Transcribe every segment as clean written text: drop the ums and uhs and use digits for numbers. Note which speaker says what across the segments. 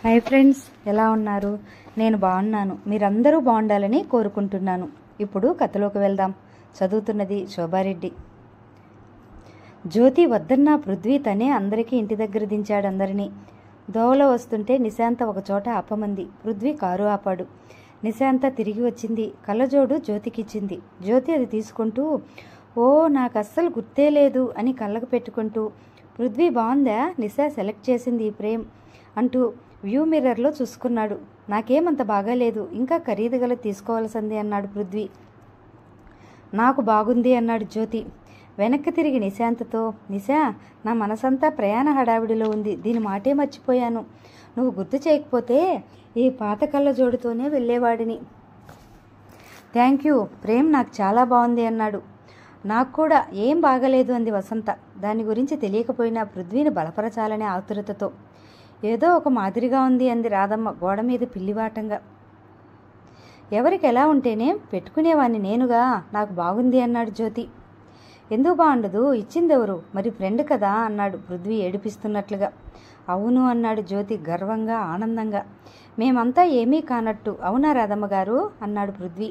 Speaker 1: Hi friends, ఎలా ఉన్నారు? నేను బాగున్నాను. మీరందరూ బాగుండాలని కోరుకుంటున్నాను. ఇప్పుడు కథలోకి వెళ్దాం. చదువుతున్నది శోభారెడ్డి. జ్యోతి వద్దన్న పృథ్వీ తనే అందరికీ ఇంటి దగ్గర దించాడు అందరినీ. దోవలో వస్తుంటే నిశాంత ఒకచోట ఆపమంది. పృథ్వీ కారు ఆపాడు. నిశాంత తిరిగి వచ్చింది. కళ్ళజోడు జ్యోతికిచ్చింది. జ్యోతి అది తీసుకుంటూ, ఓ నాకు అస్సలు గుర్తే లేదు అని కళ్ళకు పెట్టుకుంటూ, పృథ్వీ బాగుందా? నిశా సెలెక్ట్ చేసింది ఈ ఫ్రేమ్ అంటూ వ్యూ మిర్రర్లో చూసుకున్నాడు. నాకేమంత బాగాలేదు, ఇంకా ఖరీదు గల తీసుకోవాల్సింది అన్నాడు పృథ్వీ. నాకు బాగుంది అన్నాడు జ్యోతి. వెనక్కి తిరిగి నిశాంతతో, నిశా, నా మనసంతా ప్రయాణ హడావిడిలో ఉంది. దీని మాటే మర్చిపోయాను. నువ్వు గుర్తు చేయకపోతే ఈ పాత కళ్ళజోడుతోనే వెళ్ళేవాడిని. థ్యాంక్ యూ, ప్రేమ్ నాకు చాలా బాగుంది అన్నాడు. నాకు కూడా ఏం బాగలేదు అంది వసంత. దాని గురించి తెలియకపోయినా పృథ్వీని బలపరచాలనే ఆతురతతో. ఏదో ఒక మాదిరిగా ఉంది అంది రాధమ్మ గోడ మీద పిల్లివాటంగా. ఎవరికి ఎలా ఉంటేనే పెట్టుకునేవాణ్ణి నేనుగా, నాకు బాగుంది అన్నాడు జ్యోతి. ఎందుకు బాగుండదు? ఇచ్చిందెవరు? మరి ఫ్రెండ్ కదా అన్నాడు పృథ్వీ ఏడిపిస్తున్నట్లుగా. అవును అన్నాడు జ్యోతి గర్వంగా ఆనందంగా. మేమంతా ఏమీ కానట్టు, అవునా రాధమ్మ గారు అన్నాడు పృథ్వీ.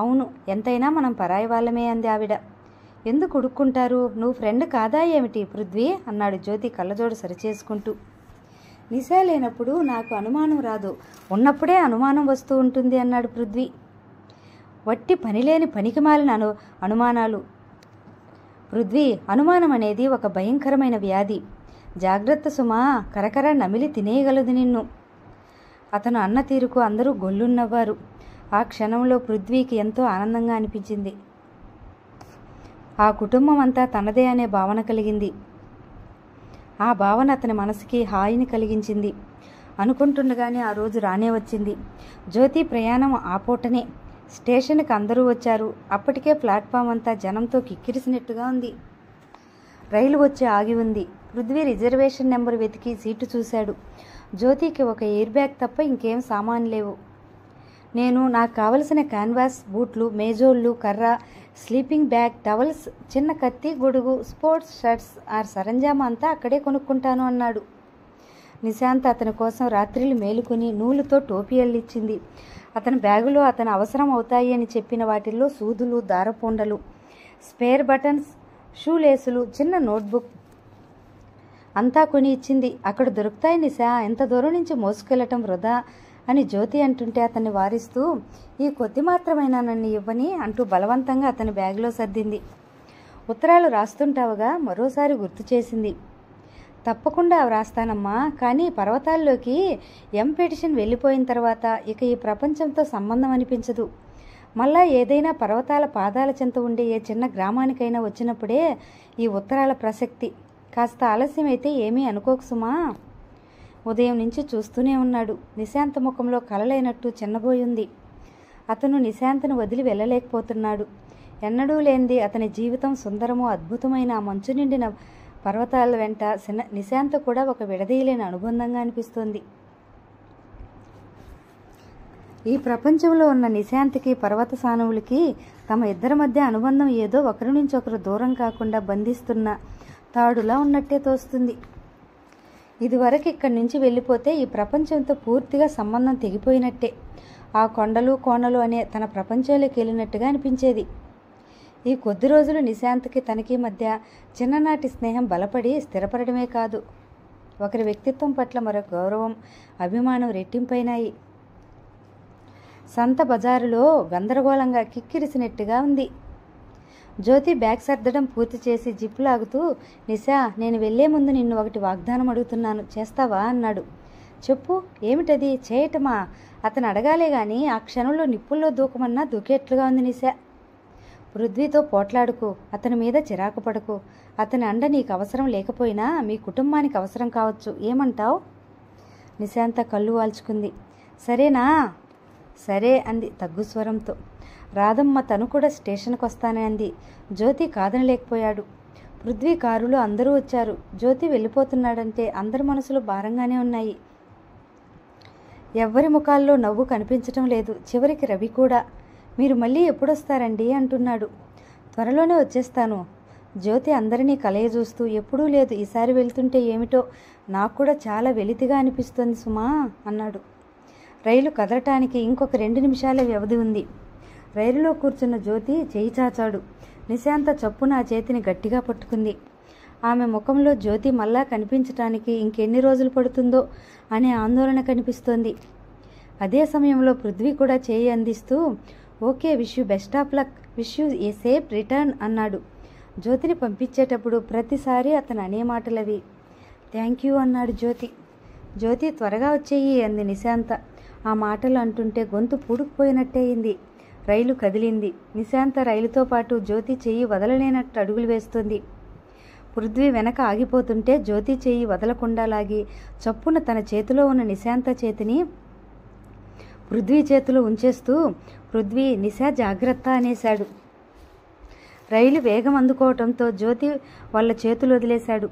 Speaker 1: అవును, ఎంతైనా మనం పరాయి వాళ్ళమే అంది ఆవిడ. ఎందుకు ఉడుక్కుంటారు? నువ్వు ఫ్రెండ్ కాదా ఏమిటి పృథ్వీ అన్నాడు జ్యోతి కళ్ళజోడు సరిచేసుకుంటూ. నిశా లేనప్పుడు నాకు అనుమానం రాదు, ఉన్నప్పుడే అనుమానం వస్తూ ఉంటుంది అన్నాడు పృథ్వీ. వట్టి పనిలేని పనికిమాలిన అనుమానాలు పృథ్వీ. అనుమానం అనేది ఒక భయంకరమైన వ్యాధి. జాగ్రత్త సుమా, కరకర నమిలి తినేయగలదు నిన్ను. అతను అన్న తీరుకు అందరూ గొల్లున్నవ్వారు. ఆ క్షణంలో పృథ్వీకి ఎంతో ఆనందంగా అనిపించింది. ఆ కుటుంబం అంతా తనదే అనే భావన కలిగింది. ఆ భావన అతని మనసుకి హాయిని కలిగించింది. అనుకుంటుండగానే ఆ రోజు రానే వచ్చింది. జ్యోతి ప్రయాణం ఆపోటనే. స్టేషన్కి అందరూ వచ్చారు. అప్పటికే ప్లాట్ఫామ్ అంతా జనంతో కిక్కిరిసినట్టుగా ఉంది. రైలు వచ్చి ఆగి ఉంది. పృథ్వీ రిజర్వేషన్ నెంబర్ వెతికి సీటు చూశాడు. జ్యోతికి ఒక ఎయిర్ బ్యాగ్ తప్ప ఇంకేం సామాన్ లేవు. నాకు కావలసిన క్యాన్వాస్, బూట్లు, మేజోళ్ళు, కర్ర, స్లీపింగ్ బ్యాగ్, టవల్స్, చిన్న కత్తి, గొడుగు, స్పోర్ట్స్ షర్ట్స్ సరంజామా అంతా అక్కడే కొనుక్కుంటాను అన్నాడు. నిశాంత్ అతని కోసం రాత్రిళ్ళు మేలుకొని నూలుతో టోపీ అల్లిచ్చింది. అతని బ్యాగులో అతని అవసరం అవుతాయి అని చెప్పిన వాటిల్లో సూదులు, దారపుండలు, స్పేర్ బటన్స్, షూ లేసులు, చిన్న నోట్బుక్ అంతా కొని ఇచ్చింది. అక్కడ దొరుకుతాయి నిశా, ఎంత దూరం నుంచి మోసుకెళ్లటం వృధా అని జ్యోతి అంటుంటే అతన్ని వారిస్తూ, ఈ కొద్ది మాత్రమైనా నన్ను ఇవ్వని అంటూ బలవంతంగా అతని బ్యాగులో సర్దింది. ఉత్తరాలు రాస్తుంటావుగా మరోసారి గుర్తు చేసింది. తప్పకుండా వ్రాస్తానమ్మా, కానీ పర్వతాల్లోకి ఎంపెటిషన్ వెళ్ళిపోయిన తర్వాత ఇక ఈ ప్రపంచంతో సంబంధం అనిపించదు. మళ్ళా ఏదైనా పర్వతాల పాదాల చెంత ఉండే ఏ చిన్న గ్రామానికైనా వచ్చినప్పుడే ఈ ఉత్తరాల ప్రసక్తి. కాస్త ఆలస్యమైతే ఏమీ అనుకోకు సుమా. ఉదయం నుంచి చూస్తూనే ఉన్నాడు. నిశాంత ముఖంలో కలలైనట్టు చిన్నబోయింది. అతను నిశాంతను వదిలి వెళ్ళలేకపోతున్నాడు. ఎన్నడూ లేనిది అతని జీవితం సుందరము, అద్భుతమైన ఆ మంచు నిండిన పర్వతాల వెంట నిశాంత కూడా ఒక విడదీయలేని అనుబంధంగా అనిపిస్తోంది. ఈ ప్రపంచంలో ఉన్న నిశాంత్కి, పర్వత సానువులకి తమ ఇద్దరి మధ్య అనుబంధం ఏదో ఒకరి నుంచి ఒకరు దూరం కాకుండా బంధిస్తున్న తాడులా ఉన్నట్టే తోస్తుంది. ఇదివరకు ఇక్కడి నుంచి వెళ్ళిపోతే ఈ ప్రపంచంతో పూర్తిగా సంబంధం తెగిపోయినట్టే. ఆ కొండలు కోణలు అనే తన ప్రపంచంలోకి వెళ్ళినట్టుగా అనిపించేది. ఈ కొద్ది రోజులు నిశాంత్కి తనకి మధ్య చిన్ననాటి స్నేహం బలపడి స్థిరపడమే కాదు, ఒకరి వ్యక్తిత్వం పట్ల మరొక గౌరవం, అభిమానం రెట్టింపైనాయి. సంత బజారులో గందరగోళంగా కిక్కిరిసినట్టుగా ఉంది. జ్యోతి బ్యాగ్ సర్దడం పూర్తి చేసి జిప్ లాగుతూ, నిశా, నేను వెళ్లే ముందు నిన్ను ఒకటి వాగ్దానం అడుగుతున్నాను, చేస్తావా అన్నాడు. చెప్పు, ఏమిటది? చేయటమా? అతను అడగాలే గాని ఆ క్షణంలో నిప్పుల్లో దూకమన్నా దూకేట్లుగా ఉంది నిశా. పృథ్వీతో పోట్లాడుకో, అతని మీద చిరాకు పడకు. అతని అండ నీకు అవసరం లేకపోయినా మీ కుటుంబానికి అవసరం కావచ్చు, ఏమంటావు? నిశాంత కళ్ళు వాల్చుకుంది. సరేనా? సరే అంది తగ్గు స్వరంతో. రాధమ్మ తను కూడా స్టేషన్కి వస్తానే అంది. జ్యోతి కాదనలేకపోయాడు. పృథ్వీ కారులో అందరూ వచ్చారు. జ్యోతి వెళ్ళిపోతున్నాడంటే అందరి మనసులు భారంగానే ఉన్నాయి. ఎవ్వరి ముఖాల్లో నవ్వు కనిపించటం లేదు. చివరికి రవి కూడా, మీరు మళ్ళీ ఎప్పుడొస్తారండి అంటున్నాడు. త్వరలోనే వచ్చేస్తాను. జ్యోతి అందరినీ కలయజూస్తూ, ఎప్పుడూ లేదు, ఈసారి వెళ్తుంటే ఏమిటో నాకు కూడా చాలా వెలితిగా అనిపిస్తుంది సుమా అన్నాడు. రైలు కదలటానికి ఇంకొక 2 నిమిషాల వ్యవధి ఉంది. రైలులో కూర్చున్న జ్యోతి చేయి చాచాడు. నిశాంత చప్పున ఆ చేతిని గట్టిగా పట్టుకుంది. ఆమె ముఖంలో జ్యోతి మళ్ళా కనిపించటానికి ఇంకెన్ని రోజులు పడుతుందో అనే ఆందోళన కనిపిస్తోంది. అదే సమయంలో పృథ్వీ కూడా చేయి అందిస్తూ, okay, wish you best of luck, wish you A safe return అన్నాడు. జ్యోతిని పంపించేటప్పుడు ప్రతిసారి అతను అనే మాటలవి. థ్యాంక్ యూ అన్నాడు జ్యోతి. జ్యోతి త్వరగా వచ్చేయి అంది నిశాంత. ఆ మాటలు అంటుంటే గొంతు పూడుకుపోయినట్టే అయింది. రైలు కదిలింది. నిశాంత రైలుతో పాటు జ్యోతి చెయ్యి వదలలేనట్టు అడుగులు వేస్తుంది. పృథ్వీ వెనక ఆగిపోతుంటే జ్యోతి చెయ్యి వదలకుండా లాగి చప్పున తన చేతిలో ఉన్న నిశాంత చేతిని పృథ్వీ చేతిలో ఉంచేస్తూ, పృథ్వీ, నిశా జాగ్రత్త అనేశాడు. రైలు వేగం అందుకోవటంతో జ్యోతి వాళ్ళ చేతులు వదిలేశాడు.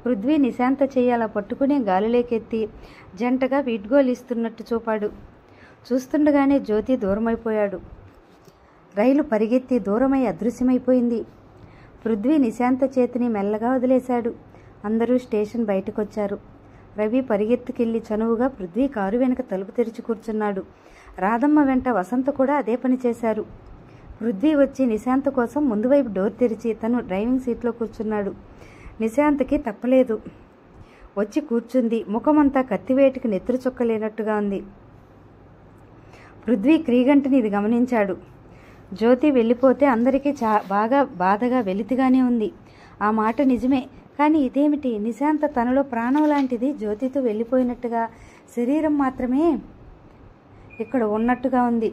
Speaker 1: పృథ్వీ నిశాంత చెయ్యి అలా పట్టుకుని గాలిలోకెత్తి జంటగా వీడ్గోలు ఇస్తున్నట్టు చూపాడు. చూస్తుండగానే జ్యోతి దూరమైపోయాడు. రైలు పరిగెత్తి దూరమై అదృశ్యమైపోయింది. పృథ్వీ నిశాంత చేతిని మెల్లగా వదిలేశాడు. అందరూ స్టేషన్ బయటకొచ్చారు. రవి పరిగెత్తుకెళ్లి చనువుగా పృథ్వీ కారు వెనక తలుపు తెరిచి కూర్చున్నాడు. రాధమ్మ వెంట వసంత కూడా అదే పని చేశారు. పృథ్వీ వచ్చి నిశాంత కోసం ముందు వైపు డోర్ తెరిచి తను డ్రైవింగ్ సీట్లో కూర్చున్నాడు. నిశాంతకి తప్పలేదు. వచ్చి కూర్చుంది. ముఖమంతా కత్తివేటికి నెత్తురు చుక్కలేనట్టుగా ఉంది. పృథ్వీ క్రీగంటిని ఇది గమనించాడు. జ్యోతి వెళ్ళిపోతే అందరికీ బాగా బాధగా వెలితిగానే ఉంది. ఆ మాట నిజమే. కానీ ఇదేమిటి, నిశాంత తనలో ప్రాణం లాంటిది జ్యోతితో వెళ్ళిపోయినట్టుగా, శరీరం మాత్రమే ఇక్కడ ఉన్నట్టుగా ఉంది.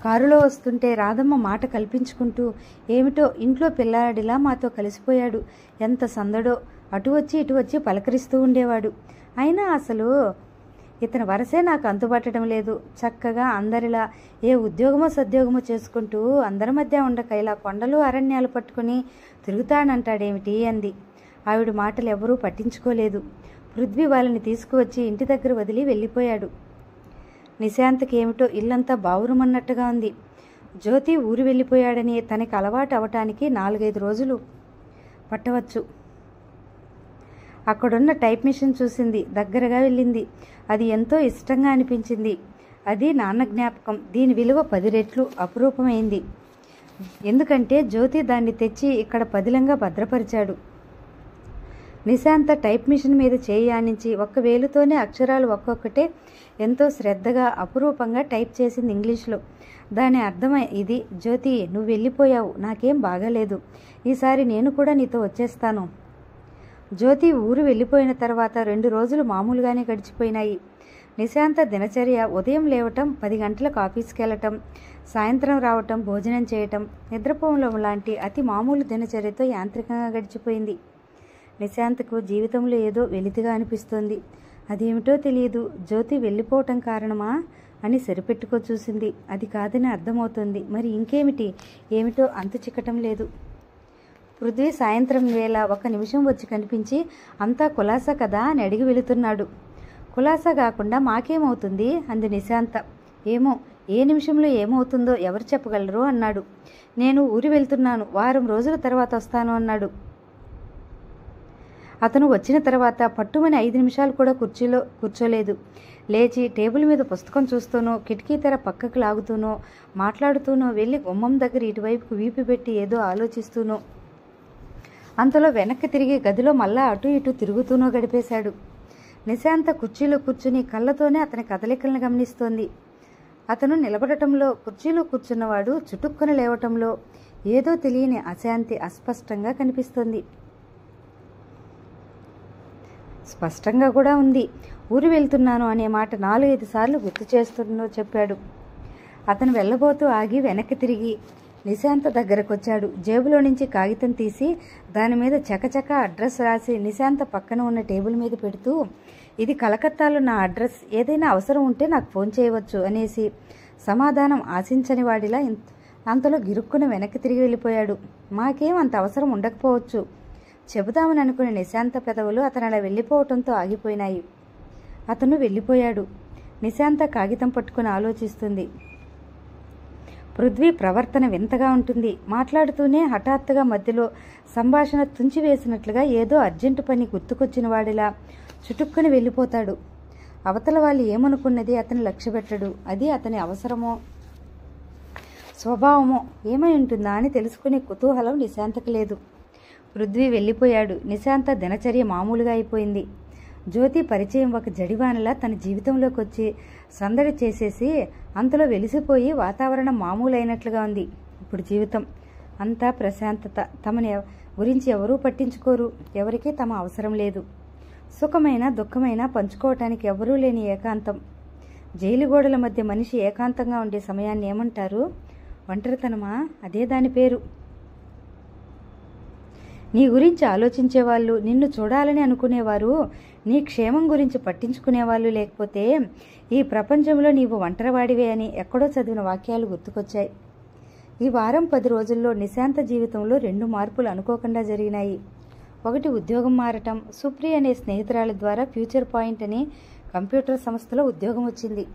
Speaker 1: కారులో వస్తుంటే రాధమ్మ మాట కల్పించుకుంటూ, ఏమిటో ఇంట్లో పిల్లాడిలా మాతో కలిసిపోయాడు, ఎంత సందడో, అటు వచ్చి ఇటు వచ్చి పలకరిస్తూ ఉండేవాడు. అయినా అసలు ఇతని వరసే నాకు అంతుపట్టడం లేదు. చక్కగా అందరిలా ఏ ఉద్యోగమో సద్యోగమో చేసుకుంటూ అందరి మధ్య ఉండక ఇలా కొండలు అరణ్యాలు పట్టుకుని తిరుగుతానంటాడేమిటి అంది. ఆవిడ మాటలు ఎవరూ పట్టించుకోలేదు. పృథ్వీ వాళ్ళని తీసుకువచ్చి ఇంటి దగ్గర వదిలి వెళ్ళిపోయాడు. నిశాంతకి ఏమిటో ఇల్లంతా బావురుమన్నట్టుగా ఉంది. జ్యోతి ఊరు వెళ్ళిపోయాడని తనకి అలవాటు అవటానికి 4-5 రోజులు పట్టవచ్చు. అక్కడున్న టైప్ మిషన్ చూసింది. దగ్గరగా వెళ్ళింది. అది ఎంతో ఇష్టంగా అనిపించింది. అది నాన్న జ్ఞాపకం. దీని విలువ 10 రెట్లు అపురూపమైంది. ఎందుకంటే జ్యోతి దాన్ని తెచ్చి ఇక్కడ పదిలంగా భద్రపరిచాడు. నిశాంత టైప్ మిషన్ మీద చేయి ఆనించి ఒక్క వేలుతోనే అక్షరాలు ఒక్కొక్కటే ఎంతో శ్రద్ధగా అపురూపంగా టైప్ చేసింది ఇంగ్లీష్లో. దాని అర్థమై, ఇది జ్యోతి, నువ్వు వెళ్ళిపోయావు, నాకేం బాగాలేదు, ఈసారి నేను కూడా నీతో వచ్చేస్తాను. జ్యోతి ఊరు వెళ్ళిపోయిన తర్వాత 2 రోజులు మామూలుగానే గడిచిపోయినాయి. నిశాంత దినచర్య ఉదయం లేవటం, 10 గంటలకు ఆఫీస్కి వెళ్ళటం, సాయంత్రం రావటం, భోజనం చేయటం, నిద్రపోవడం లాంటి అతి మామూలు దినచర్యతో యాంత్రికంగా గడిచిపోయింది. నిశాంతకు జీవితంలో ఏదో వెలితిగా అనిపిస్తోంది. అదేమిటో తెలియదు. జ్యోతి వెళ్ళిపోవటం కారణమా అని సరిపెట్టుకో చూసింది. అది కాదని అర్థమవుతుంది. మరి ఇంకేమిటి? ఏమిటో అంతు చిక్కటం లేదు. పృథ్వీ సాయంత్రం వేళ 1 నిమిషం వచ్చి కనిపించి, అంతా కులాసా కదా అని అడిగి వెళుతున్నాడు. కులాసా కాకుండా మాకేమవుతుంది అంది నిశాంత. ఏమో, ఏ నిమిషంలో ఏమవుతుందో ఎవరు చెప్పగలరు అన్నాడు. నేను ఊరు వెళ్తున్నాను, వారం రోజుల తర్వాత వస్తాను అన్నాడు. అతను వచ్చిన తర్వాత పట్టుమని 5 నిమిషాలు కూడా కుర్చీలో కూర్చోలేదు. లేచి టేబుల్ మీద పుస్తకం చూస్తూనో, కిటికీ తెర పక్కకు లాగుతూనో, మాట్లాడుతూనో వెళ్ళి గుమ్మం దగ్గర ఇటువైపుకు వీపు పెట్టి ఏదో ఆలోచిస్తూనో, అంతలో వెనక్కి తిరిగి గదిలో మళ్ళా అటు ఇటు తిరుగుతూనో గడిపేశాడు. నిశాంత కుర్చీలో కూర్చుని కళ్ళతోనే అతని కదలికలను గమనిస్తోంది. అతను నిలబడటంలో, కుర్చీలో కూర్చున్నవాడు చుటుక్కున లేవటంలో ఏదో తెలియని అశాంతి అస్పష్టంగా కనిపిస్తోంది. స్పష్టంగా కూడా ఉంది. ఊరు వెళ్తున్నాను అనే మాట 4-5 సార్లు గుర్తు చేస్తుందో చెప్పాడు. అతను వెళ్ళబోతూ ఆగి వెనక్కి తిరిగి నిశాంత దగ్గరకు వచ్చాడు. జేబులో నుంచి కాగితం తీసి దాని మీద చకచక అడ్రస్ రాసి నిశాంత పక్కన ఉన్న టేబుల్ మీద పెడుతూ, ఇది కలకత్తాలో నా అడ్రస్, ఏదైనా అవసరం ఉంటే నాకు ఫోన్ చేయవచ్చు అనేసి సమాధానం ఆశించని వాడిలా అంతలో గిరుక్కున వెనక్కి తిరిగి వెళ్ళిపోయాడు. మాకేం అంత అవసరం ఉండకపోవచ్చు చెబుదామని అనుకునే నిశాంత పెదవులు అతను అలా వెళ్ళిపోవటంతో ఆగిపోయినాయి. అతను వెళ్ళిపోయాడు. నిశాంత కాగితం పట్టుకుని ఆలోచిస్తుంది. పృథ్వీ ప్రవర్తన వింతగా ఉంటుంది. మాట్లాడుతూనే హఠాత్తుగా మధ్యలో సంభాషణ తుంచివేసినట్లుగా ఏదో అర్జెంటు పని గుర్తుకొచ్చిన వాడిలా చుటుక్కుని వెళ్ళిపోతాడు. అవతల వాళ్ళు ఏమనుకున్నది అతని లక్ష్యపెట్టడు. అది అతని అవసరమో స్వభావమో ఏమై ఉంటుందా అని తెలుసుకునే కుతూహలం నిశాంతకు లేదు. పృథ్వీ వెళ్ళిపోయాడు. నిశాంత దినచర్య మామూలుగా అయిపోయింది. జ్యోతి పరిచయం ఒక జడివానలా తన జీవితంలోకి వచ్చి సందడి చేసేసి అంతలో వెలిసిపోయి వాతావరణం మామూలు అయినట్లుగా ఉంది. ఇప్పుడు జీవితం అంతా ప్రశాంతత. తమని గురించి ఎవరూ పట్టించుకోరు. ఎవరికీ తమ అవసరం లేదు. సుఖమైన దుఃఖమైన పంచుకోవటానికి ఎవరూ లేని ఏకాంతం. జైలు గోడల మధ్య మనిషి ఏకాంతంగా ఉండే సమయాన్ని ఏమంటారు? ఒంటరితనమా? అదే దాని పేరు. నీ గురించి ఆలోచించేవాళ్ళు, నిన్ను చూడాలని అనుకునేవారు, నీ క్షేమం గురించి పట్టించుకునేవాళ్ళు లేకపోతే ఈ ప్రపంచంలో నీవు ఒంటరివాడివే అని ఎక్కడో చదివిన వాక్యాలు గుర్తుకొచ్చాయి. ఈ వారం 10 రోజుల్లో నిశాంత జీవితంలో 2 మార్పులు అనుకోకుండా జరిగినాయి. ఒకటి ఉద్యోగం మారటం. సుప్రియ అనే స్నేహితురాలి ద్వారా ఫ్యూచర్ పాయింట్ అనే కంప్యూటర్ సంస్థలో ఉద్యోగం వచ్చింది.